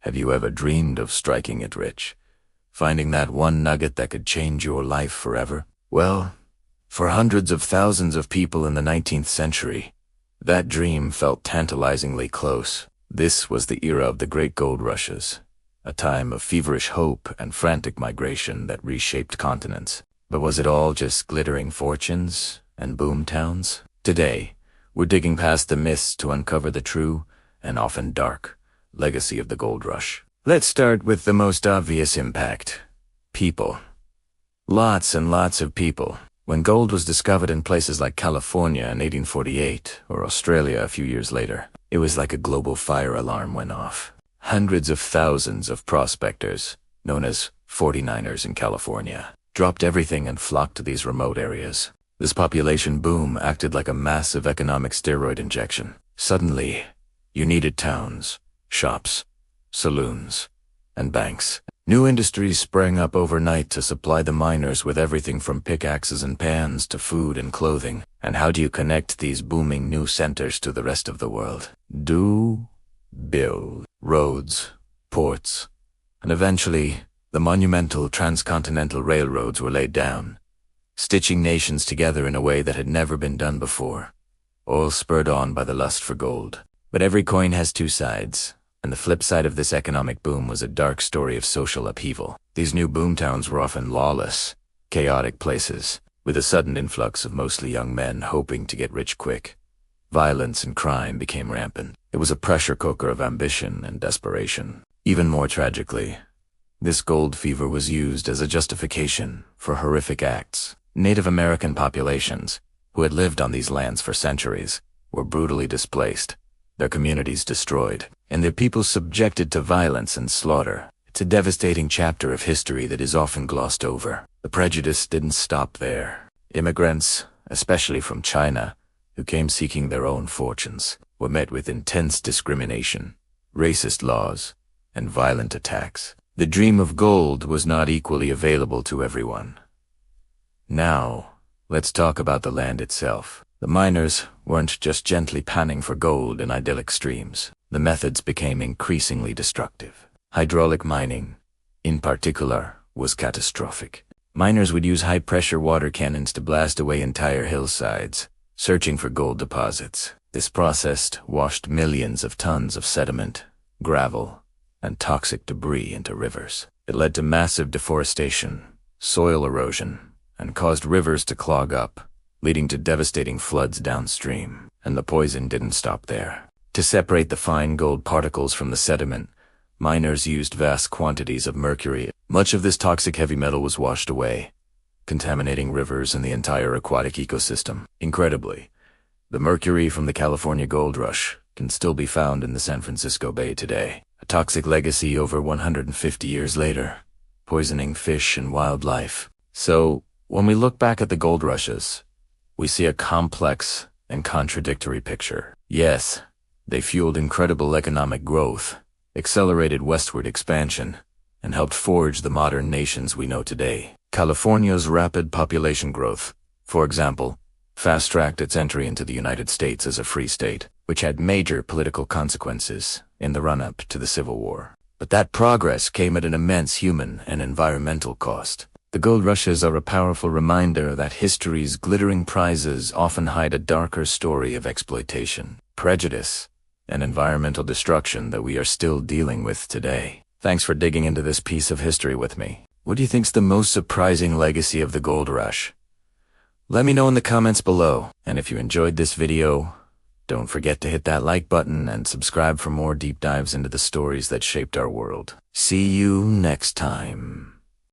Have you ever dreamed of striking it rich? Finding that one nugget that could change your life forever? Well, for hundreds of thousands of people in the 19th century, that dream felt tantalizingly close. This was the era of the great gold rushes, a time of feverish hope and frantic migration that reshaped continents. But was it all just glittering fortunes and boom towns? Today, we're digging past the myths to uncover the true, and often dark, legacy of the gold rush. Let's start with the most obvious impact: people. Lots and lots of people. When gold was discovered in places like California in 1848, or Australia a few years later, it was like a global fire alarm went off. Hundreds of thousands of prospectors, known as 49ers in California, dropped everything and flocked to these remote areas. This population boom acted like a massive economic steroid injection. Suddenly, you needed towns, shops, saloons, and banks. New industries sprang up overnight to supply the miners with everything from pickaxes and pans to food and clothing. And how do you connect these booming new centers to the rest of the world? Build roads, ports, and eventually the monumental transcontinental railroads were laid down, stitching nations together in a way that had never been done before, all spurred on by the lust for gold. But every coin has two sides, and the flip side of this economic boom was a dark story of social upheaval. These new boomtowns were often lawless, chaotic places, with a sudden influx of mostly young men hoping to get rich quick. Violence and crime became rampant. It was a pressure cooker of ambition and desperation. Even more tragically, this gold fever was used as a justification for horrific acts. Native American populations, who had lived on these lands for centuries, were brutally displaced, their communities destroyed, and their people subjected to violence and slaughter. It's a devastating chapter of history that is often glossed over. The prejudice didn't stop there. Immigrants, especially from China, who came seeking their own fortunes, were met with intense discrimination, racist laws, and violent attacks. The dream of gold was not equally available to everyone. Now, let's talk about the land itself. The miners weren't just gently panning for gold in idyllic streams. The methods became increasingly destructive. Hydraulic mining, in particular, was catastrophic. Miners would use high-pressure water cannons to blast away entire hillsides, searching for gold deposits. This process washed millions of tons of sediment, gravel, and toxic debris into rivers. It led to massive deforestation, soil erosion, and caused rivers to clog up, leading to devastating floods downstream. And the poison didn't stop there. To separate the fine gold particles from the sediment, miners used vast quantities of mercury. Much of this toxic heavy metal was washed away, contaminating rivers and the entire aquatic ecosystem. Incredibly, the mercury from the California gold rush can still be found in the San Francisco Bay today, a toxic legacy over 150 years later, poisoning fish and wildlife. So, when we look back at the gold rushes, we see a complex and contradictory picture. Yes, they fueled incredible economic growth, accelerated westward expansion, and helped forge the modern nations we know today. California's rapid population growth, for example, fast-tracked its entry into the United States as a free state, which had major political consequences in the run-up to the Civil War. But that progress came at an immense human and environmental cost. The gold rushes are a powerful reminder that history's glittering prizes often hide a darker story of exploitation, prejudice, and environmental destruction that we are still dealing with today. Thanks for digging into this piece of history with me. What do you think's the most surprising legacy of the gold rush? Let me know in the comments below. And if you enjoyed this video, don't forget to hit that like button and subscribe for more deep dives into the stories that shaped our world. See you next time.